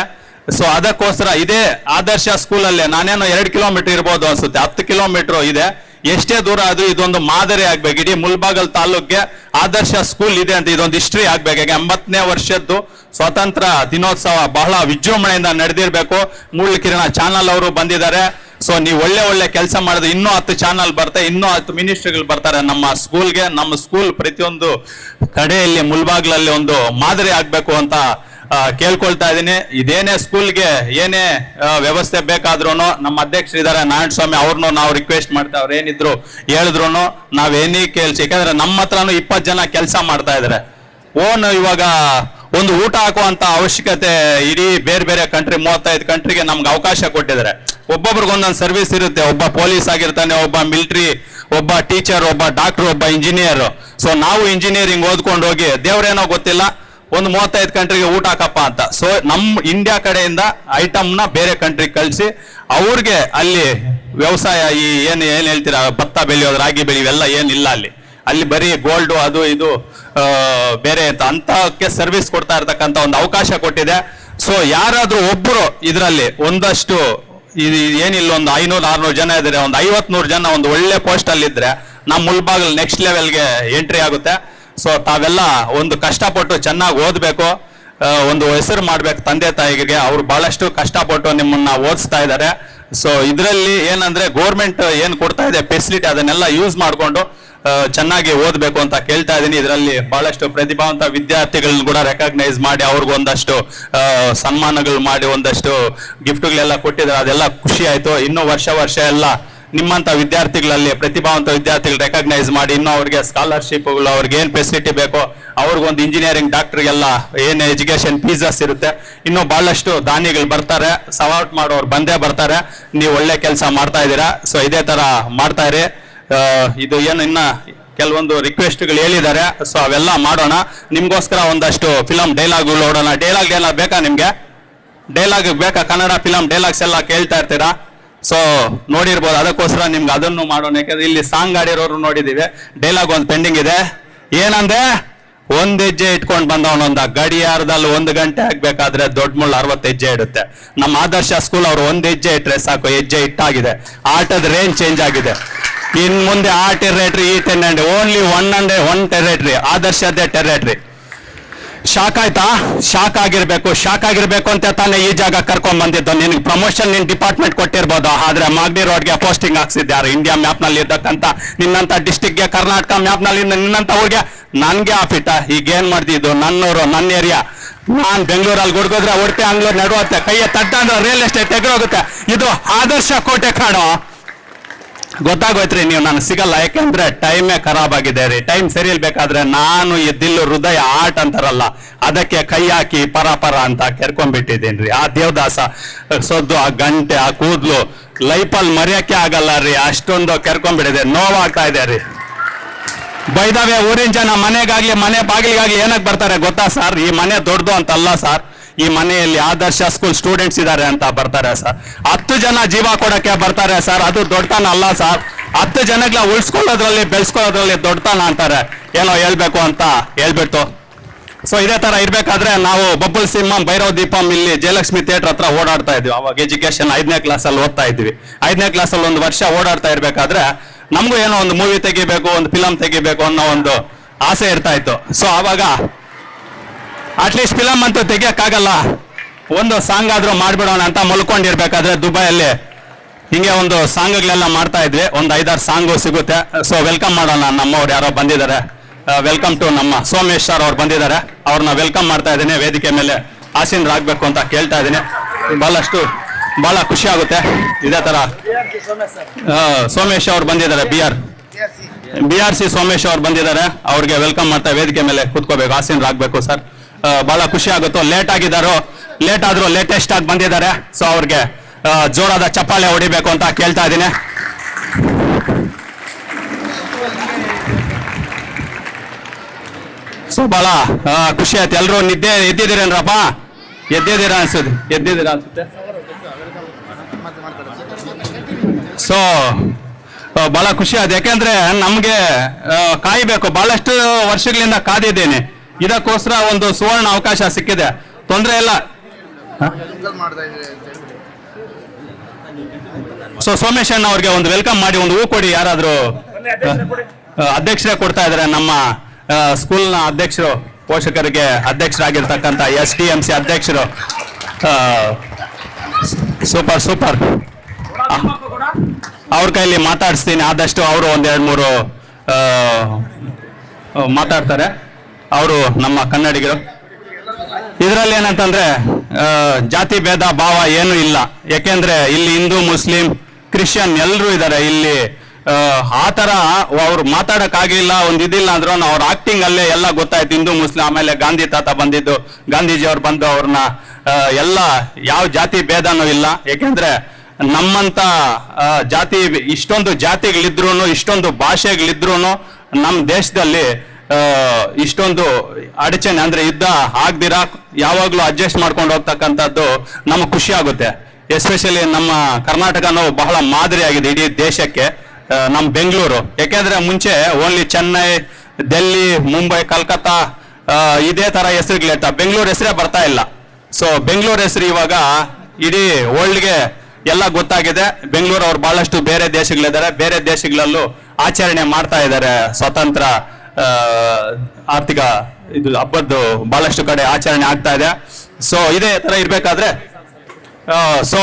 ಸೊ ಅದಕ್ಕೋಸ್ಕರ ಇದೇ ಆದರ್ಶ ಸ್ಕೂಲಲ್ಲೇ, ನಾನೇನೋ 2 ಕಿಲೋಮೀಟರ್ ಇರ್ಬೋದು ಅನ್ಸುತ್ತೆ, 10 ಕಿಲೋಮೀಟರ್ ಇದೆ, ಎಷ್ಟೇ ದೂರ ಆದ್ರೂ ಇದೊಂದು ಮಾದರಿ ಆಗ್ಬೇಕು. ಇಡೀ ಮುಲ್ಬಾಗಲ್ ತಾಲೂಕ್ಗೆ ಆದರ್ಶ ಸ್ಕೂಲ್ ಇದೆ ಅಂತ ಇದೊಂದು ಹಿಸ್ಟ್ರಿ ಆಗ್ಬೇಕು. 80ನೇ ವರ್ಷದ್ದು ಸ್ವಾತಂತ್ರ್ಯ ದಿನೋತ್ಸವ ಬಹಳ ವಿಜೃಂಭಣೆಯಿಂದ ನಡೆದಿರ್ಬೇಕು. ಮೂಲ ಚಾನಲ್ ಅವರು ಬಂದಿದ್ದಾರೆ. ಸೊ ನೀವು ಒಳ್ಳೆ ಕೆಲಸ ಮಾಡಿದ್ರೆ ಇನ್ನೂ 10 ಚಾನಲ್ ಬರ್ತಾರೆ, ಇನ್ನೂ 10 ಮಿನಿಸ್ಟ್ರಿಗಳು ಬರ್ತಾರೆ ನಮ್ಮ ಸ್ಕೂಲ್ಗೆ. ನಮ್ಮ ಸ್ಕೂಲ್ ಪ್ರತಿಯೊಂದು ಕಡೆಯಲ್ಲಿ ಮುಲ್ಬಾಗ್ಲಲ್ಲಿ ಒಂದು ಮಾದರಿ ಆಗ್ಬೇಕು ಅಂತ ಕೇಳ್ಕೊಳ್ತಾ ಇದ್ದೀನಿ. ಇದೇನೇ ಸ್ಕೂಲ್ಗೆ ಏನೇ ವ್ಯವಸ್ಥೆ ಬೇಕಾದ್ರೂ ನಮ್ಮ ಅಧ್ಯಕ್ಷರಿದ್ದಾರೆ ನಾರಾಯಣ ಸ್ವಾಮಿ, ಅವ್ರನ್ನೂ ನಾವು ರಿಕ್ವೆಸ್ಟ್ ಮಾಡ್ತಾ, ಅವ್ರು ಏನಿದ್ರು ಹೇಳಿದ್ರು ನಾವೇನೇ ಕೇಳ್ಸಿ, ಯಾಕಂದ್ರೆ ನಮ್ಮ ಹತ್ರನೂ 20 ಜನ ಕೆಲಸ ಮಾಡ್ತಾ ಇದಾರೆ. ಇವಾಗ ಒಂದು ಊಟ ಹಾಕುವಂತ ಅವಶ್ಯಕತೆ ಇಡೀ ಬೇರೆ ಕಂಟ್ರಿ 35 ಕಂಟ್ರಿಗೆ ನಮ್ಗೆ ಅವಕಾಶ ಕೊಟ್ಟಿದ್ದಾರೆ. ಒಬ್ಬೊಬ್ರಿಗೆ ಒಂದೊಂದು ಸರ್ವಿಸ್ ಇರುತ್ತೆ. ಒಬ್ಬ ಪೊಲೀಸ್ ಆಗಿರ್ತಾನೆ, ಒಬ್ಬ ಮಿಲಿಟರಿ, ಒಬ್ಬ ಟೀಚರ್, ಒಬ್ಬ ಡಾಕ್ಟರ್, ಒಬ್ಬ ಇಂಜಿನಿಯರ್. ಸೊ ನಾವು ಇಂಜಿನಿಯರಿಂಗ್ ಓದ್ಕೊಂಡು ಹೋಗಿ ದೇವ್ರೇನೋ ಗೊತ್ತಿಲ್ಲ ಒಂದು 35 ಕಂಟ್ರಿಗೆ ಊಟ ಹಾಕಪ್ಪ ಅಂತ. ಸೊ ನಮ್ಮ ಇಂಡಿಯಾ ಕಡೆಯಿಂದ ಐಟಮ್ನ ಬೇರೆ ಕಂಟ್ರಿಗೆ ಕಳಿಸಿ ಅವ್ರಿಗೆ ಅಲ್ಲಿ ವ್ಯವಸಾಯ ಏನ್ ಹೇಳ್ತೀರಾ, ಭತ್ತ ಬೆಳೆಯೋದು, ರಾಗಿ ಬೆಳೆಯೋವೆಲ್ಲ ಏನಿಲ್ಲ ಅಲ್ಲಿ ಬರೀ ಗೋಲ್ಡು ಅದು ಇದು ಬೇರೆ ಅಂತಕ್ಕೆ ಸರ್ವಿಸ್ ಕೊಡ್ತಾ ಇರ್ತಕ್ಕಂಥ ಒಂದು ಅವಕಾಶ ಕೊಟ್ಟಿದೆ. ಸೊ ಯಾರಾದ್ರೂ ಒಬ್ರು ಇದರಲ್ಲಿ ಒಂದಷ್ಟು ಏನಿಲ್ಲ, ಒಂದು 500-600 ಜನ ಇದ್ದಾರೆ, ಒಂದು 50-100 ಜನ ಒಂದು ಒಳ್ಳೆ ಪೋಸ್ಟ್ ಅಲ್ಲಿ ಇದ್ರೆ ನಮ್ಮ ಮುಲ್ಬಾಗಲ್ ನೆಕ್ಸ್ಟ್ ಲೆವೆಲ್ಗೆ ಎಂಟ್ರಿ ಆಗುತ್ತೆ. ಸೊ ತಾವೆಲ್ಲ ಒಂದು ಕಷ್ಟಪಟ್ಟು ಚೆನ್ನಾಗಿ ಓದ್ಬೇಕು, ಒಂದು ಹೆಸರು ಮಾಡ್ಬೇಕು ತಂದೆ ತಾಯಿಗೆ. ಅವ್ರು ಬಹಳಷ್ಟು ಕಷ್ಟಪಟ್ಟು ನಿಮ್ಮನ್ನ ಓದಿಸ್ತಾ ಇದ್ದಾರೆ. ಸೊ ಇದರಲ್ಲಿ ಏನಂದ್ರೆ ಗೌರ್ಮೆಂಟ್ ಏನ್ ಕೊಡ್ತಾ ಇದೆ ಫೆಸಿಲಿಟಿ, ಅದನ್ನೆಲ್ಲ ಯೂಸ್ ಮಾಡ್ಕೊಂಡು ಚೆನ್ನಾಗಿ ಓದ್ಬೇಕು ಅಂತ ಕೇಳ್ತಾ ಇದ್ದೀನಿ. ಇದರಲ್ಲಿ ಬಹಳಷ್ಟು ಪ್ರತಿಭಾವಂತ ವಿದ್ಯಾರ್ಥಿಗಳನ್ನ ಕೂಡ ರೆಕಗ್ನೈಸ್ ಮಾಡಿ ಅವ್ರಿಗೆ ಒಂದಷ್ಟು ಸನ್ಮಾನಗಳು ಮಾಡಿ ಒಂದಷ್ಟು ಗಿಫ್ಟ್ಗಳೆಲ್ಲ ಕೊಟ್ಟಿದ್ದಾರೆ. ಅದೆಲ್ಲ ಖುಷಿ ಆಯ್ತು. ಇನ್ನೂ ವರ್ಷ ಎಲ್ಲ ನಿಮ್ಮಂತ ವಿದ್ಯಾರ್ಥಿಗಳಲ್ಲಿ ಪ್ರತಿಭಾವಂತ ವಿದ್ಯಾರ್ಥಿಗಳು ರೆಕಗ್ನೈಸ್ ಮಾಡಿ ಇನ್ನೂ ಅವ್ರಿಗೆ ಸ್ಕಾಲರ್ಶಿಪ್ಗಳು, ಅವ್ರಿಗೆ ಏನ್ ಫೆಸಿಲಿಟಿ ಬೇಕೋ, ಅವ್ರಿಗೊಂದು ಇಂಜಿನಿಯರಿಂಗ್ ಡಾಕ್ಟರ್ಗೆಲ್ಲ ಏನು ಎಜುಕೇಶನ್ ಫೀಸಸ್ ಇರುತ್ತೆ, ಇನ್ನೂ ಬಹಳಷ್ಟು ದಾನಿಗಳು ಬರ್ತಾರೆ, ಸಪೋರ್ಟ್ ಮಾಡೋರು ಬಂದೇ ಬರ್ತಾರೆ. ನೀವು ಒಳ್ಳೆ ಕೆಲಸ ಮಾಡ್ತಾ ಇದ್ದೀರಾ. ಸೊ ಇದೇ ತರ ಮಾಡ್ತಾ ಇರಿ. ಇದು ಏನು ಇನ್ನ ಕೆಲವೊಂದು ರಿಕ್ವೆಸ್ಟ್ಗಳು ಹೇಳಿದ್ದಾರೆ, ಸೊ ಅವೆಲ್ಲ ಮಾಡೋಣ. ನಿಮ್ಗೋಸ್ಕರ ಒಂದಷ್ಟು ಫಿಲಂ ಡೈಲಾಗ್ಗಳು ನೋಡೋಣ. ಡೈಲಾಗ್ ಬೇಕಾ ನಿಮ್ಗೆ? ಡೈಲಾಗ್ ಬೇಕಾ? ಕನ್ನಡ ಫಿಲಂ ಡೈಲಾಗ್ಸ್ ಎಲ್ಲ ಕೇಳ್ತಾ ಇರ್ತೀರಾ, ಸೊ ನೋಡಿರ್ಬೋದು. ಅದಕ್ಕೋಸ್ಕರ ನಿಮ್ಗೆ ಅದನ್ನು ಮಾಡೋಣ. ಯಾಕಂದ್ರೆ ಇಲ್ಲಿ ಸಾಂಗ್ ಆಡಿರೋರು ನೋಡಿದೀವಿ. ಡೈಲಾಗ್ ಒಂದು ಪೆಂಡಿಂಗ್ ಇದೆ. ಏನಂದ್ರೆ, 1 ಹೆಜ್ಜೆ ಇಟ್ಕೊಂಡು ಬಂದವನೊಂದ ಗಡಿಯಾರದಲ್ಲಿ 1 ಗಂಟೆ ಆಗ್ಬೇಕಾದ್ರೆ ದೊಡ್ಡ ಮುಳ್ಳು 60 ಹೆಜ್ಜೆ ಇಡುತ್ತೆ. ನಮ್ಮ ಆದರ್ಶ ಸ್ಕೂಲ್ ಅವ್ರು 1 ಹೆಜ್ಜೆ ಇಟ್ರೆ ಸಾಕು, ಹೆಜ್ಜೆ ಇಟ್ಟಾಗಿದೆ. ಆಟದ ರೇಂಜ್ ಚೇಂಜ್ ಆಗಿದೆ. ಇನ್ ಮುಂದೆ ಆ ಟೆರಿಟರಿ ಈ ಟೆರಿಟರಿ, ಓನ್ಲಿ 1 ಟೆರಿಟರಿ, ಆದರ್ಶದೇ ಟೆರಿಟರಿ. ಶಾಕ್ ಆಯ್ತಾ? ಶಾಕ್ ಆಗಿರ್ಬೇಕು ಅಂತ ತಾನೇ ಈ ಜಾಗ ಕರ್ಕೊಂಡ್ ಬಂದಿದ್ದು. ನಿನ್ಗೆ ಪ್ರಮೋಷನ್ ನಿನ್ ಡಿಪಾರ್ಟ್ಮೆಂಟ್ ಕೊಟ್ಟಿರ್ಬೋದು, ಆದ್ರೆ ಮಾಗಡಿ ರೋಡ್ಗೆ ಪೋಸ್ಟಿಂಗ್ ಹಾಕ್ಸಿದ್ಯಾರು. ಇಂಡಿಯಾ ಮ್ಯಾಪ್ ನಲ್ಲಿ ಇರ್ತಕ್ಕಂಥ ನಿನ್ನಂತ ಡಿಸ್ಟಿಕ್ಗೆ, ಕರ್ನಾಟಕ ಮ್ಯಾಪ್ ನಲ್ಲಿ ನಿನ್ನಂತ ಊರಿಗೆ ನನ್ಗೆ ಆಫಿಟ. ಈಗ ಏನ್ ಮಾಡ್ತಿದ್ದು, ನನ್ನೂರು, ನನ್ನ ಏರಿಯಾ. ನಾನ್ ಬೆಂಗಳೂರಲ್ಲಿ ಗುಡ್ಗೋದ್ರೆ ಹೊಡ್ತೆ, ಅಂಗ್ಳೂರ್ ನಡುವತ್ತೆ, ಕೈಯ ತಟ್ಟಂದ್ರೆ ರಿಯಲ್ ಎಸ್ಟೇಟ್ ಎಗರೋಗುತ್ತೆ. ಇದು ಆದರ್ಶ ಕೋಟೆ ಕಾಡು. ಗೊತ್ತಾಗೋಯ್ತ್ರಿ, ನೀವು ನಾನು ಸಿಗಲ್ಲ. ಯಾಕೆಂದ್ರೆ ಟೈಮೇ ಖರಾಬ್ ಆಗಿದೆ ರೀ. ಟೈಮ್ ಸರಿ ಇಲ್ಬೇಕಾದ್ರೆ ನಾನು ಈ ದಿಲ್ಲು ಹೃದಯ ಆಟ ಅಂತಾರಲ್ಲ, ಅದಕ್ಕೆ ಕೈ ಹಾಕಿ ಪರ ಅಂತ ಕೆರ್ಕೊಂಡ್ಬಿಟ್ಟಿದ್ದೀನಿ. ಆ ದೇವದಾಸ ಸೊದ್ದು, ಆ ಗಂಟೆ, ಆ ಕೂದ್ಲು ಲೈಫಲ್ಲಿ ಮರೆಯಕ್ಕೆ ಆಗಲ್ಲ ರೀ. ಅಷ್ಟೊಂದು ಕೆರ್ಕೊಂಡ್ಬಿಟ್ಟಿದೆ, ನೋವಾಗ್ತಾ ಇದೆ ರೀ. ಬೈದವೆ ಊರಿನ ಜನ ಮನೆಗಾಗ್ಲಿ, ಮನೆ ಬಾಗಿಲಿಗಾಗ್ಲಿ ಏನಕ್ಕೆ ಬರ್ತಾರೆ ಗೊತ್ತಾ ಸರ್? ಈ ಮನೆ ದೊಡ್ಡದು ಅಂತಲ್ಲ ಸರ್, ಈ ಮನೆಯಲ್ಲಿ ಆದರ್ಶ ಸ್ಕೂಲ್ ಸ್ಟೂಡೆಂಟ್ಸ್ ಇದ್ದಾರೆ ಅಂತ ಬರ್ತಾರೆ ಸರ್. 10 ಜನ ಜೀವ ಕೊಡಕ್ಕೆ ಬರ್ತಾರೆ ಸರ್. ಅದು ದೊಡ್ಡತನ ಅಲ್ಲ ಸರ್. 10 ಜನಗಳ ಉಳಿಸ್ಕೊಳ್ಳೋದ್ರಲ್ಲಿ ಬೆಳೆಸ್ಕೊಳ್ಳೋದ್ರಲ್ಲಿ ದೊಡ್ಡತನ ಅಂತಾರೆ, ಏನೋ ಹೇಳ್ಬೇಕು ಅಂತ ಹೇಳ್ಬಿಟ್ಟು. ಸೊ ಇದೇ ತರ ಇರ್ಬೇಕಾದ್ರೆ ನಾವು ಬಬ್ಬಲ್ ಸಿಂಹಂ ಭೈರವ್ ದೀಪಂ ಇಲ್ಲಿ ಜಯಲಕ್ಷ್ಮಿ ಥಿಯೇಟರ್ ಹತ್ರ ಓಡಾಡ್ತಾ ಇದ್ವಿ. ಅವಾಗ ಎಜುಕೇಶನ್ 5ನೇ ಕ್ಲಾಸಲ್ಲಿ ಓದ್ತಾ ಇದ್ವಿ. 5ನೇ ಕ್ಲಾಸಲ್ಲಿ ಒಂದು ವರ್ಷ ಓಡಾಡ್ತಾ ಇರ್ಬೇಕಾದ್ರೆ ನಮಗೂ ಏನೋ ಒಂದು ಮೂವಿ ತೆಗಿಬೇಕು, ಒಂದು ಫಿಲಮ್ ತೆಗಿಬೇಕು ಅನ್ನೋ ಒಂದು ಆಸೆ ಇರ್ತಾ ಇತ್ತು. ಸೊ ಆವಾಗ ಅಟ್ಲೀಸ್ಟ್ ಫಿಲಮ್ ಅಂತೂ ತೆಗಿಯಕ್ಕಾಗಲ್ಲ, ಒಂದು ಸಾಂಗ್ ಆದ್ರೂ ಮಾಡ್ಬಿಡೋಣ ಅಂತ ಮಲ್ಕೊಂಡಿರ್ಬೇಕಾದ್ರೆ ದುಬೈಯಲ್ಲಿ ಹಿಂಗೆ ಒಂದು ಸಾಂಗ್ಗಳೆಲ್ಲ ಮಾಡ್ತಾ ಇದ್ವಿ. ಒಂದು 5-6 ಸಾಂಗು ಸಿಗುತ್ತೆ. ಸೊ ವೆಲ್ಕಮ್ ಮಾಡೋಣ, ನಮ್ಮವ್ರು ಯಾರೋ ಬಂದಿದ್ದಾರೆ. ವೆಲ್ಕಮ್ ಟು ನಮ್ಮ ಸೋಮೇಶ್ ಸರ್ ಅವ್ರು ಬಂದಿದ್ದಾರೆ. ಅವ್ರನ್ನ ವೆಲ್ಕಮ್ ಮಾಡ್ತಾ ಇದ್ದೀನಿ, ವೇದಿಕೆ ಮೇಲೆ ಆಸೀನರಾಗಬೇಕು ಅಂತ ಕೇಳ್ತಾ ಇದ್ದೀನಿ. ಬಹಳ ಖುಷಿ ಆಗುತ್ತೆ. ಇದೇ ತರ ಸೋಮೇಶ್ ಅವ್ರು ಬಂದಿದ್ದಾರೆ, BRC ಸೋಮೇಶ್ ಅವ್ರು ಬಂದಿದ್ದಾರೆ. ಅವ್ರಿಗೆ ವೆಲ್ಕಮ್ ಮಾಡ್ತಾ ವೇದಿಕೆ ಮೇಲೆ ಕೂತ್ಕೋಬೇಕು, ಆಸೀನರಾಗಬೇಕು ಸರ್. ಬಹಳ ಖುಷಿ ಆಗುತ್ತೋ. ಲೇಟ್ ಆದ್ರೂ ಲೇಟೆಸ್ಟ್ ಆಗಿ ಬಂದಿದ್ದಾರೆ. ಸೊ ಅವ್ರಿಗೆ ಜೋರಾದ ಚಪ್ಪಾಳೆ ಹೊಡಿಬೇಕು ಅಂತ ಕೇಳ್ತಾ ಇದ್ದೀನಿ. ಸೊ ಬಹಳ ಖುಷಿ ಆಯ್ತು. ಎಲ್ಲರೂ ನಿದ್ದೆ ಎದ್ದಿದ್ದೀರೇನ್ರಪ್ಪ? ಎದ್ದಿದ್ದೀರಾ ಅನ್ಸುತ್ತೆ. ಸೊ ಬಹಳ ಖುಷಿ ಆಯ್ತು, ಯಾಕೆಂದ್ರೆ ನಮ್ಗೆ ಕಾಯ್ಬೇಕು. ಬಹಳಷ್ಟು ವರ್ಷಗಳಿಂದ ಕಾದಿದ್ದೇನೆ. ಇದಕ್ಕೋಸ್ಕರ ಒಂದು ಸುವರ್ಣ ಅವಕಾಶ ಸಿಕ್ಕಿದೆ. ತೊಂದರೆ ಇಲ್ಲ. ಸೊ ಸೋಮೇಶ್ ಅಣ್ಣ ಅವ್ರಿಗೆ ಒಂದು ವೆಲ್ಕಮ್ ಮಾಡಿ ಒಂದು ಹೂ ಕೊಡಿ. ಯಾರಾದ್ರೂ ಅಧ್ಯಕ್ಷರೇ ಕೊಡ್ತಾ ಇದ್ದಾರೆ, ನಮ್ಮ ಸ್ಕೂಲ್ನ ಅಧ್ಯಕ್ಷರು, ಪೋಷಕರಿಗೆ ಅಧ್ಯಕ್ಷರಾಗಿರ್ತಕ್ಕಂಥ SDMC ಅಧ್ಯಕ್ಷರು. ಸೂಪರ್. ಅವ್ರ ಕೈಲಿ ಮಾತಾಡಿಸ್ತೀನಿ ಆದಷ್ಟು. ಅವರು 1-2-3 ಮಾತಾಡ್ತಾರೆ. ಅವರು ನಮ್ಮ ಕನ್ನಡಿಗರು. ಇದರಲ್ಲಿ ಏನಂತಂದ್ರೆ ಜಾತಿ ಭೇದ ಭಾವ ಏನೂ ಇಲ್ಲ. ಯಾಕೆಂದ್ರೆ ಇಲ್ಲಿ ಹಿಂದೂ, ಮುಸ್ಲಿಂ, ಕ್ರಿಶ್ಚಿಯನ್ ಎಲ್ಲರೂ ಇದ್ದಾರೆ. ಇಲ್ಲಿ ಆ ತರ ಅವ್ರು ಮಾತಾಡಕ್ಕಾಗಿಲ್ಲ, ಒಂದು ಇದಿಲ್ಲ ಅಂದ್ರೂ ಅವ್ರ ಆಕ್ಟಿಂಗ್ ಅಲ್ಲೇ ಎಲ್ಲ ಗೊತ್ತಾಯ್ತು. ಹಿಂದೂ ಮುಸ್ಲಿಂ, ಆಮೇಲೆ ಗಾಂಧಿ ತಾತ ಬಂದಿದ್ದು, ಗಾಂಧೀಜಿ ಅವ್ರು ಬಂದು ಅವ್ರನ್ನ ಎಲ್ಲ ಯಾವ ಜಾತಿ ಭೇದನೂ ಇಲ್ಲ. ಯಾಕೆಂದ್ರೆ ನಮ್ಮಂತ ಜಾತಿ ಇಷ್ಟೊಂದು ಜಾತಿಗಳಿದ್ರು, ಇಷ್ಟೊಂದು ಭಾಷೆಗಳಿದ್ರು ನಮ್ಮ ದೇಶದಲ್ಲಿ ಇಷ್ಟೊಂದು ಅಡಚಣೆ ಅಂದ್ರೆ ಯುದ್ಧ ಆಗ್ದಿರಾ ಯಾವಾಗ್ಲೂ ಅಡ್ಜಸ್ಟ್ ಮಾಡ್ಕೊಂಡು ಹೋಗ್ತಕ್ಕಂಥದ್ದು ನಮಗೆ ಖುಷಿ ಆಗುತ್ತೆ. ಎಸ್ಪೆಷಲಿ ನಮ್ಮ ಕರ್ನಾಟಕನೂ ಬಹಳ ಮಾದರಿಯಾಗಿದೆ ಇಡೀ ದೇಶಕ್ಕೆ. ನಮ್ಮ ಬೆಂಗಳೂರು, ಯಾಕೆಂದ್ರೆ ಮುಂಚೆ ಓನ್ಲಿ ಚೆನ್ನೈ, ಡೆಲ್ಲಿ, ಮುಂಬೈ, ಕಲ್ಕತ್ತಾ ಇದೇ ತರ ಹೆಸರುಗಳಿರ್ತ, ಬೆಂಗಳೂರು ಹೆಸರೇ ಬರ್ತಾ ಇಲ್ಲ. ಸೊ ಬೆಂಗಳೂರು ಹೆಸರು ಇವಾಗ ಇಡೀ ವರ್ಲ್ಡ್ಗೆ ಎಲ್ಲ ಗೊತ್ತಾಗಿದೆ. ಬೆಂಗಳೂರು ಅವ್ರು ಬಹಳಷ್ಟು ಬೇರೆ ದೇಶಗಳಿದ್ದಾರೆ, ಬೇರೆ ದೇಶಗಳಲ್ಲೂ ಆಚರಣೆ ಮಾಡ್ತಾ ಇದ್ದಾರೆ. ಸ್ವತಂತ್ರ ಆರ್ಥಿಕ ಇದು ಹಬ್ಬದ್ದು ಬಹಳಷ್ಟು ಕಡೆ ಆಚರಣೆ ಆಗ್ತಾ ಇದೆ. ಸೊ ಇದೇ ತರ ಇರ್ಬೇಕಾದ್ರೆ ಸೊ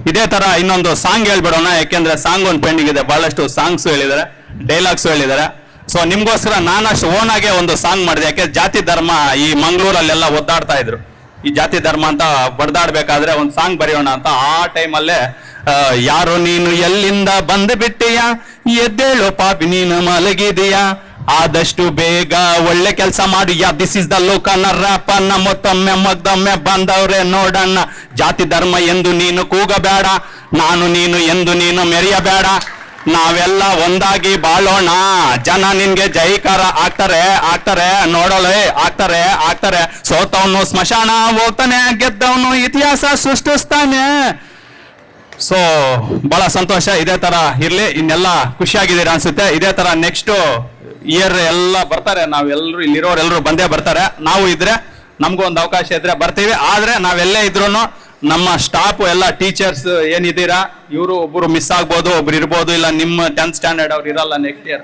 ಇದೇ ತರ ಇನ್ನೊಂದು ಸಾಂಗ್ ಹೇಳ್ಬಿಡೋಣ. ಯಾಕೆಂದ್ರೆ ಸಾಂಗ್ ಒಂದು ಪೆಂಡಿಂಗ್ ಇದೆ. ಬಹಳಷ್ಟು ಸಾಂಗ್ಸ್ ಹೇಳಿದ್ದಾರೆ, ಡೈಲಾಗ್ಸ್ ಹೇಳಿದ್ದಾರೆ. ಸೊ ನಿಮ್ಗೋಸ್ಕರ ನಾನಷ್ಟು ಓನ್ ಆಗೇ ಒಂದು ಸಾಂಗ್ ಮಾಡಿದೆ. ಯಾಕೆ ಜಾತಿ ಧರ್ಮ ಈ ಮಂಗಳೂರಲ್ಲೆಲ್ಲ ಒದ್ದಾಡ್ತಾ ಇದ್ರು. ಈ ಜಾತಿ ಧರ್ಮ ಅಂತ ಬಡ್ದಾಡ್ಬೇಕಾದ್ರೆ ಒಂದು ಸಾಂಗ್ ಬರೆಯೋಣ ಅಂತ ಆ ಟೈಮಲ್ಲೇ ಯಾರು ನೀನು ಎಲ್ಲಿಂದ ಬಂದು ಬಿಟ್ಟಿಯಾ, ಎದ್ದೇಳು ಪಾಪಿ ನೀನು ಮಲಗಿದೀಯಾ, ಆದಷ್ಟು ಬೇಗ ಒಳ್ಳೆ ಕೆಲಸ ಮಾಡಿ. ದಿಸ್ ಇಸ್ ದ ಲೋಕನ ರ್ಯಾಪನ್ನ ಮತ್ತೊಮ್ಮೆ ಮಗ್ದೊಮ್ಮೆ ಬಂದವ್ರೆ ನೋಡಣ್ಣ. ಜಾತಿ ಧರ್ಮ ಎಂದು ನೀನು ಕೂಗಬೇಡ, ನಾನು ನೀನು ಎಂದು ನೀನು ಮೆರೆಯಬೇಡ. ನಾವೆಲ್ಲ ಒಂದಾಗಿ ಬಾಳೋಣ, ಜನ ನಿನ್ಗೆ ಜೈಕಾರ ಆಗ್ತಾರೆ ನೋಡೋಳೆ ಆಗ್ತಾರೆ. ಸೋತವನು ಸ್ಮಶಾನ ಹೋಗ್ತಾನೆ, ಗೆದ್ದವನು ಇತಿಹಾಸ ಸೃಷ್ಟಿಸ್ತಾನೆ. ಸೊ ಬಹಳ ಸಂತೋಷ. ಇದೇ ತರ ಇರ್ಲಿ. ಇನ್ನೆಲ್ಲ ಖುಷಿಯಾಗಿದ್ದೀರಾ ಅನ್ಸುತ್ತೆ. ಇದೇ ತರ ನೆಕ್ಸ್ಟ್ ಇಯರ್ ಎಲ್ಲ ಬರ್ತಾರೆ. ನಾವೆಲ್ಲರೂ ಇಲ್ಲಿರೋರೆಲ್ಲರೂ ಬಂದೇ ಬರ್ತಾರೆ. ನಾವು ಇದ್ರೆ ನಮಗೂ ಒಂದು ಅವಕಾಶ ಇದ್ರೆ ಬರ್ತೀವಿ. ಆದ್ರೆ ನಾವೆಲ್ಲೇ ಇದ್ರು ನಮ್ಮ ಸ್ಟಾಫ್ ಎಲ್ಲ ಟೀಚರ್ಸ್ ಏನಿದ್ದೀರಾ, ಇವರು ಒಬ್ರು ಮಿಸ್ ಆಗ್ಬೋದು, ಒಬ್ರು ಇರ್ಬೋದು, ಇಲ್ಲ ನಿಮ್ಮ 10th ಸ್ಟ್ಯಾಂಡರ್ಡ್ ಅವ್ರು ಇರಲ್ಲ ನೆಕ್ಸ್ಟ್ ಇಯರ್.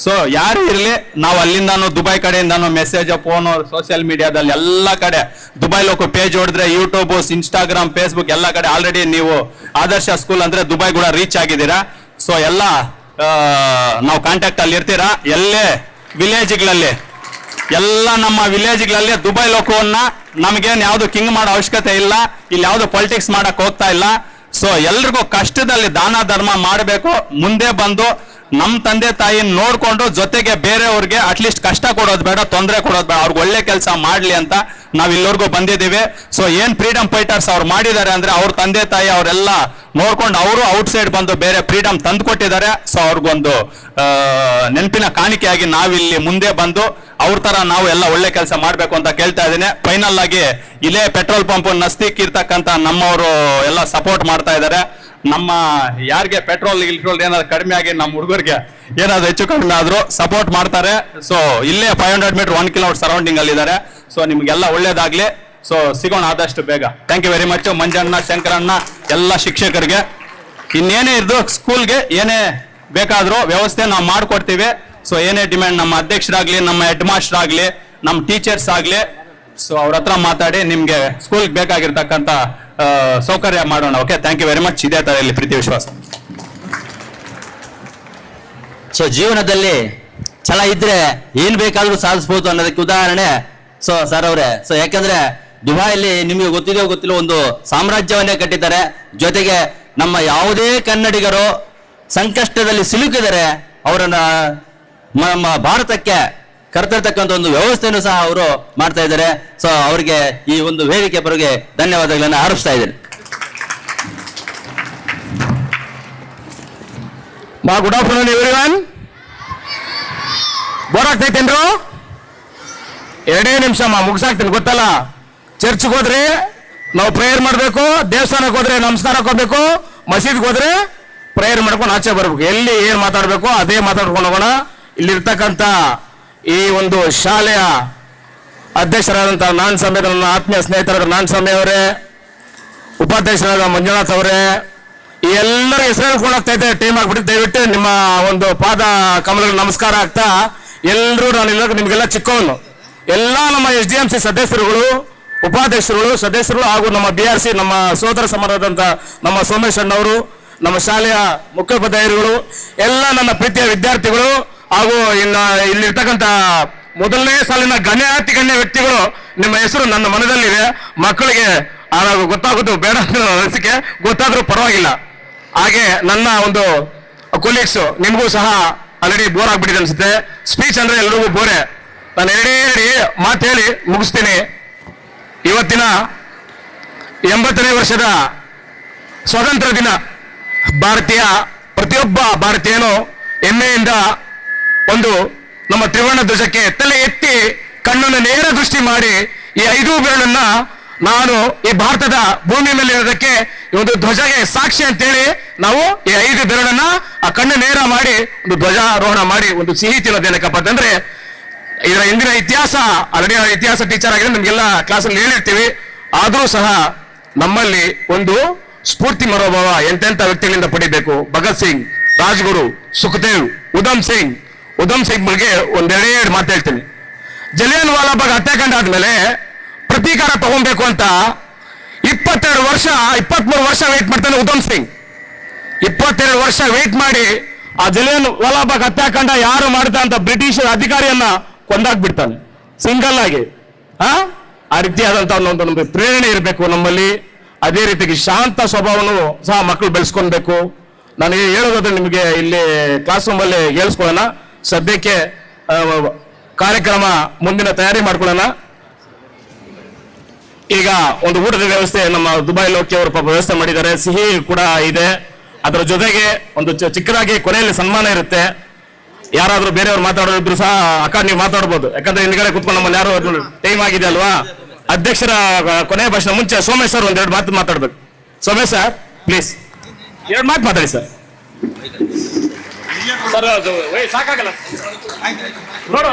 ಸೊ ಯಾರು ಇರ್ಲಿ, ನಾವು ಅಲ್ಲಿಂದಾನು ದುಬೈ ಕಡೆಯಿಂದಾನು ಮೆಸೇಜ್, ಫೋನು, ಸೋಷಿಯಲ್ ಮೀಡಿಯಾದಲ್ಲಿ ಎಲ್ಲ ಕಡೆ ದುಬೈ ಲೋಕ ಪೇಜ್ ಹೊಡೆದ್ರೆ ಯೂಟ್ಯೂಬ್, ಇನ್ಸ್ಟಾಗ್ರಾಮ್, ಫೇಸ್ಬುಕ್ ಎಲ್ಲ ಕಡೆ ಆಲ್ರೆಡಿ ನೀವು ಆದರ್ಶ ಸ್ಕೂಲ್ ಅಂದ್ರೆ ದುಬೈ ಕೂಡ ರೀಚ್ ಆಗಿದ್ದೀರಾ. ಸೊ ಎಲ್ಲ ನಾವು ಕಾಂಟ್ಯಾಕ್ಟ್ ಅಲ್ಲಿ ಇರ್ತೀರಾ. ಎಲ್ಲೇ ವಿಲೇಜ್ಗಳಲ್ಲಿ, ಎಲ್ಲ ನಮ್ಮ ವಿಲೇಜ್ಗಳಲ್ಲಿ ದುಬೈ ಲೋಕವನ್ನ ನಮಗೇನು ಯಾವ್ದು ಕಿಂಗ್ ಮಾಡೋ ಅವಶ್ಯಕತೆ ಇಲ್ಲ. ಇಲ್ಲಿ ಯಾವ್ದು ಪೊಲಿಟಿಕ್ಸ್ ಮಾಡಕ್ ಹೋಗ್ತಾ ಇಲ್ಲ. ಸೊ ಎಲ್ರಿಗೂ ಕಷ್ಟದಲ್ಲಿ ದಾನ ಧರ್ಮ ಮಾಡಬೇಕು. ಮುಂದೆ ಬಂದು ನಮ್ಮ ತಂದೆ ತಾಯಿ ನೋಡ್ಕೊಂಡು ಜೊತೆಗೆ ಬೇರೆಯವ್ರಿಗೆ ಅಟ್ಲೀಸ್ಟ್ ಕಷ್ಟ ಕೊಡೋದು ಬೇಡ, ತೊಂದರೆ ಕೊಡೋದು ಬೇಡ, ಅವ್ರಿಗೆ ಒಳ್ಳೆ ಕೆಲಸ ಮಾಡ್ಲಿ ಅಂತ ನಾವ್ ಇಲ್ಲಿವರೆಗೂ ಬಂದಿದ್ದೀವಿ. ಸೊ ಏನ್ ಫ್ರೀಡಮ್ ಫೈಟರ್ಸ್ ಅವ್ರು ಮಾಡಿದ್ದಾರೆ ಅಂದ್ರೆ ಅವ್ರ ತಂದೆ ತಾಯಿ ಅವರೆಲ್ಲ ನೋಡ್ಕೊಂಡು ಅವರು ಔಟ್ಸೈಡ್ ಬಂದು ಬೇರೆ ಫ್ರೀಡಮ್ ತಂದು ಕೊಟ್ಟಿದ್ದಾರೆ. ಸೊ ಅವ್ರಿಗೊಂದು ನೆನಪಿನ ಕಾಣಿಕೆಯಾಗಿ ನಾವಿಲ್ಲಿ ಮುಂದೆ ಬಂದು ಅವ್ರ ತರ ನಾವು ಎಲ್ಲ ಒಳ್ಳೆ ಕೆಲಸ ಮಾಡ್ಬೇಕು ಅಂತ ಕೇಳ್ತಾ ಇದ್ದೀನಿ. ಫೈನಲ್ ಆಗಿ ಇಲ್ಲೇ ಪೆಟ್ರೋಲ್ ಪಂಪ್ ನಸ್ತಿಕ್ ಇರ್ತಕ್ಕಂಥ ನಮ್ಮವರು ಎಲ್ಲ ಸಪೋರ್ಟ್ ಮಾಡ್ತಾ ಇದ್ದಾರೆ. ನಮ್ಮ ಯಾರಿಗೆ ಪೆಟ್ರೋಲ್ ಏನಾದ್ರು ಕಡಿಮೆ ಆಗಿ ನಮ್ಮ ಹುಡುಗರಿಗೆ ಏನಾದ್ರು ಹೆಚ್ಚು ಕಡಿಮೆ ಆದ್ರೂ ಸಪೋರ್ಟ್ ಮಾಡ್ತಾರೆ. ಸೊ ಇಲ್ಲೇ 500 ಮೀಟರ್ 1 ಕಿಲೋಮೀಟರ್ ಸರೌಂಡಿಂಗ್ ಅಲ್ಲಿ ಇದ್ದಾರೆ. ಸೊ ನಿಮ್ಗೆಲ್ಲ ಒಳ್ಳೇದಾಗ್ಲಿ. ಸೊ ಸಿಗೋಣ ಆದಷ್ಟು ಬೇಗ. ಥ್ಯಾಂಕ್ ಯು ವೆರಿ ಮಚ್ ಮಂಜಣ್ಣ, ಶಂಕರಣ್ಣ, ಎಲ್ಲ ಶಿಕ್ಷಕರಿಗೆ. ಇನ್ನೇನೇ ಇದ್ದು ಸ್ಕೂಲ್ಗೆ ಏನೇ ಬೇಕಾದ್ರೂ ವ್ಯವಸ್ಥೆ ನಾವು ಮಾಡ್ಕೊಡ್ತೀವಿ. ಸೊ ಏನೇ ಡಿಮ್ಯಾಂಡ್ ನಮ್ಮ ಅಧ್ಯಕ್ಷರಾಗ್ಲಿ, ನಮ್ಮ ಹೆಡ್ ಮಾಸ್ಟರ್ ಆಗ್ಲಿ, ನಮ್ಮ ಟೀಚರ್ಸ್ ಆಗ್ಲಿ, ಸೊ ಅವ್ರ ಹತ್ರ ಮಾತಾಡಿ ನಿಮ್ಗೆ ಸ್ಕೂಲ್ಗೆ ಬೇಕಾಗಿರ್ತಕ್ಕಂಥ ಸೌಕರ್ಯ ಮಾಡೋಣ. Okay, thank you very much. ಇದೇ ತರ ಇಲ್ಲಿ ಪ್ರೀತಿ ವಿಶ್ವಾಸ. ಸೊ ಜೀವನದಲ್ಲಿ ಛಲ ಇದ್ರೆ ಏನ್ ಬೇಕಾದ್ರೂ ಸಾಧಿಸಬಹುದು ಅನ್ನೋದಕ್ಕೆ ಉದಾಹರಣೆ ಸೊ ಸರ್ ಅವರೇ. ಸೊ ಯಾಕಂದ್ರೆ ದುಬೈಯಲ್ಲಿ ನಿಮಗೆ ಗೊತ್ತಿದೆಯೋ ಗೊತ್ತಿಲ್ಲ ಒಂದು ಸಾಮ್ರಾಜ್ಯವನ್ನೇ ಕಟ್ಟಿದ್ದಾರೆ. ಜೊತೆಗೆ ನಮ್ಮ ಯಾವುದೇ ಕನ್ನಡಿಗರು ಸಂಕಷ್ಟದಲ್ಲಿ ಸಿಲುಕಿದರೆ ಅವರನ್ನ ನಮ್ಮ ಭಾರತಕ್ಕೆ ಕರೆತರ್ತಕ್ಕಂಥ ಒಂದು ವ್ಯವಸ್ಥೆಯನ್ನು ಸಹ ಅವರು ಮಾಡ್ತಾ ಇದ್ದಾರೆ. ಸೊ ಅವರಿಗೆ ಈ ಒಂದು ವೇದಿಕೆ ಬರೋಗೆ ಧನ್ಯವಾದಗಳನ್ನು ಅರ್ಪಿಸ್ತಾ ಇದ್ದೇನೆ. Good afternoon everyone. ಬೋರ್ ಆಗ್ತೈತೇನ್ರು? 2 ನಿಮಿಷ ಮುಗಿಸಾಕ್ತೀನಿ, ಗೊತ್ತಲ್ಲ. ಚರ್ಚ್ಗೆ ಹೋದ್ರೆ ನಾವು ಪ್ರೇಯರ್ ಮಾಡಬೇಕು, ದೇವಸ್ಥಾನಕ್ಕೆ ಹೋದ್ರೆ ನಮಸ್ಕಾರಕ್ಕೆ ಹೋಗ್ಬೇಕು, ಮಸೀದ್ಗೆ ಹೋದ್ರೆ ಪ್ರೇಯರ್ ಮಾಡ್ಕೊಂಡು ಆಚೆ ಬರ್ಬೇಕು. ಎಲ್ಲಿ ಏನ್ ಮಾತಾಡ್ಬೇಕು ಅದೇ ಮಾತಾಡ್ಕೊಂಡು ಹೋಗೋಣ. ಇಲ್ಲಿರ್ತಕ್ಕಂಥ ಈ ಒಂದು ಶಾಲೆಯ ಅಧ್ಯಕ್ಷರಾದಂಥ ನಾನ್ ಸಮೇತ ನನ್ನ ಆತ್ಮೀಯ ಸ್ನೇಹಿತರಾದ ನಾನ್ ಸಮಯ ಅವರೇ, ಉಪಾಧ್ಯಕ್ಷರಾದ ಮಂಜುನಾಥ್ ಅವರೇ, ಈ ಎಲ್ಲರ ಹೆಸರು ಹೇಳ್ಕೊಂಡು ಹೋಗ್ತಾ ಇದ್ದೆ. ಟೈಮ್ ಆಗ್ಬಿಟ್ಟು ದಯವಿಟ್ಟು ನಿಮ್ಮ ಒಂದು ಪಾದ ಕಮಲಗಳು ನಮಸ್ಕಾರ ಆಗ್ತಾ ಎಲ್ಲರೂ ನಾನು ಎಲ್ಲರಿಗೂ ನಿಮಗೆಲ್ಲ ಚಿಕ್ಕವನು ಎಲ್ಲ ನಮ್ಮ SDMC ಸದಸ್ಯರುಗಳು, ಉಪಾಧ್ಯಕ್ಷರುಗಳು, ಸದಸ್ಯರು ಹಾಗೂ ನಮ್ಮ BRC ನಮ್ಮ ಸೋದರ ಸಮಾನವಾದಂಥ ನಮ್ಮ ಸೋಮೇಶ್ ಅಣ್ಣವರು, ನಮ್ಮ ಶಾಲೆಯ ಮುಖ್ಯೋಪಾಧ್ಯಾಯರುಗಳು, ಎಲ್ಲ ನನ್ನ ಪ್ರೀತಿಯ ವಿದ್ಯಾರ್ಥಿಗಳು ಹಾಗೂ ಇಲ್ಲಿರ್ತಕ್ಕಂಥ ಮೊದಲನೇ ಸಾಲಿನ ಗಣ್ಯಾತಿ ಗಣ್ಯ ವ್ಯಕ್ತಿಗಳು, ನಿಮ್ಮ ಹೆಸರು ನನ್ನ ಮನದಲ್ಲಿದೆ. ಮಕ್ಕಳಿಗೆ ಗೊತ್ತಾಗೋದು ಬೇಡ ಅನಿಸಿಕೆ, ಗೊತ್ತಾದ್ರೂ ಪರವಾಗಿಲ್ಲ. ಹಾಗೆ ನನ್ನ ಒಂದು ಕೊಲೀಗ್ಸ್, ನಿಮಗೂ ಸಹ ಆಲ್ರೆಡಿ ಬೋರ್ ಆಗ್ಬಿಟ್ಟಿದೆ ಅನ್ಸುತ್ತೆ. ಸ್ಪೀಚ್ ಅಂದ್ರೆ ಎಲ್ರಿಗೂ ಬೋರೆ. ನಾನು ಎರಡೇ ಮಾತು ಹೇಳಿ ಮುಗಿಸ್ತೀನಿ. ಇವತ್ತಿನ 80ನೇ ವರ್ಷದ ಸ್ವಾತಂತ್ರ್ಯ ದಿನ ಪ್ರತಿಯೊಬ್ಬ ಭಾರತೀಯನು ಹೆಮ್ಮೆಯಿಂದ ಒಂದು ನಮ್ಮ ತ್ರಿವರ್ಣ ಧ್ವಜಕ್ಕೆ ತಲೆ ಎತ್ತಿ ಕಣ್ಣನ್ನು ನೇರ ದೃಷ್ಟಿ ಮಾಡಿ ಈ 5 ಬೆರಳನ್ನ ನಾನು ಈ ಭಾರತದ ಭೂಮಿ ಮೇಲೆ ಇರೋದಕ್ಕೆ ಈ ಒಂದು ಧ್ವಜಗೆ ಸಾಕ್ಷಿ ಅಂತೇಳಿ ನಾವು ಈ 5 ಬೆರಳನ್ನ ಆ ಕಣ್ಣು ನೇರ ಮಾಡಿ ಒಂದು ಧ್ವಜಾರೋಹಣ ಮಾಡಿ ಒಂದು ಸಿಹಿ ತಿನ್ನೋದೇನಕ್ಕಪ್ಪ ಅಂತಂದ್ರೆ ಇದರ ಹಿಂದಿನ ಇತಿಹಾಸ ಆಲ್ರೆಡಿ ಇತಿಹಾಸ ಟೀಚರ್ ಆಗಿದೆ, ನಿಮ್ಗೆಲ್ಲ ಕ್ಲಾಸಲ್ಲಿ ಹೇಳಿರ್ತೀವಿ. ಆದರೂ ಸಹ ನಮ್ಮಲ್ಲಿ ಒಂದು ಸ್ಫೂರ್ತಿ ಮನೋಭಾವ ಎಂತೆಂಥ ವ್ಯಕ್ತಿಗಳಿಂದ ಪಡಿಬೇಕು. ಭಗತ್ ಸಿಂಗ್, ರಾಜ್ಗುರು, ಸುಖದೇವ್, ಉಧಮ್ ಸಿಂಗ್ ಬಗ್ಗೆ ಒಂದೆರಡು ಮಾತು ಹೇಳ್ತೀನಿ. ಜಲಿಯನ್ ವಾಲಾಬಾಗ್ ಹತ್ಯಾಕಾಂಡ ಆದ್ಮೇಲೆ ಪ್ರತೀಕಾರ ತಗೊಬೇಕು ಅಂತ 23 ವರ್ಷ ವೇಟ್ ಮಾಡ್ತಾನೆ ಉಧಮ್ ಸಿಂಗ್. 22 ವರ್ಷ ವೇಟ್ ಮಾಡಿ ಆ ಜಲಿಯನ್ ವಾಲಾಬಾಗ್ ಹತ್ಯಾಕಾಂಡ ಯಾರು ಮಾಡ್ತಾ ಅಂತ ಬ್ರಿಟಿಷ್ ಅಧಿಕಾರಿಯನ್ನ ಕೊಂದಾಗ್ಬಿಡ್ತಾನೆ ಸಿಂಗಲ್ ಆಗಿ. ಆ ರೀತಿಯಾದಂತಹ ಒಂದು ಪ್ರೇರಣೆ ಇರಬೇಕು ನಮ್ಮಲ್ಲಿ. ಅದೇ ರೀತಿಯಾಗಿ ಶಾಂತ ಸ್ವಭಾವನು ಸಹ ಮಕ್ಕಳು ಬೆಳೆಸ್ಕೊಳ್ಬೇಕು. ನನಗೆ ಹೇಳೋದಾದ್ರೆ ನಿಮಗೆ ಇಲ್ಲಿ ಕ್ಲಾಸ್ ರೂಮ್ ಅಲ್ಲಿ ಹೇಳಿಸ್ಕೊಳ್ಳೋಣ. ಸದ್ಯಕ್ಕೆ ಕಾರ್ಯಕ್ರಮ ಮುಂದಿನ ತಯಾರಿ ಮಾಡ್ಕೊಳ್ಳೋಣ. ಈಗ ಒಂದು ಊಟದ ವ್ಯವಸ್ಥೆ ನಮ್ಮ ದುಬೈ ಲೋಕಿ ಅವರು ಪಾಪ ವ್ಯವಸ್ಥೆ ಮಾಡಿದ್ದಾರೆ. ಸಿಹಿ ಕೂಡ ಇದೆ. ಅದರ ಜೊತೆಗೆ ಒಂದು ಚಿಕ್ಕದಾಗಿ ಕೊನೆಯಲ್ಲಿ ಸನ್ಮಾನ ಇರುತ್ತೆ. ಯಾರಾದ್ರೂ ಬೇರೆಯವ್ರು ಮಾತಾಡೋದಿದ್ರು ಸಹ ಅಕ್ಕ ನೀವು ಮಾತಾಡ್ಬೋದು. ಯಾಕಂದ್ರೆ ಹಿಂದ್ಗಡೆ ಕುತ್ಕೊಂಡು ನಮ್ಮಲ್ಲಿ ಯಾರು ಟೈಮ್ ಆಗಿದೆ ಅಲ್ವಾ. ಅಧ್ಯಕ್ಷರ ಕೊನೆಯ ಭಾಷಣ ಮುಂಚೆ ಸೋಮೇಶ್ ಸರ್ ಒಂದೆರಡು ಮಾತು ಮಾತಾಡ್ಬೇಕು. ಸೋಮೇಶ್ ಸರ್ ಪ್ಲೀಸ್ 2 ಮಾತು ಮಾತಾಡಿ ಸರ್. ಸರ್ ಅದು ಸಾಕಾಗಲ್ಲ ನೋಡು.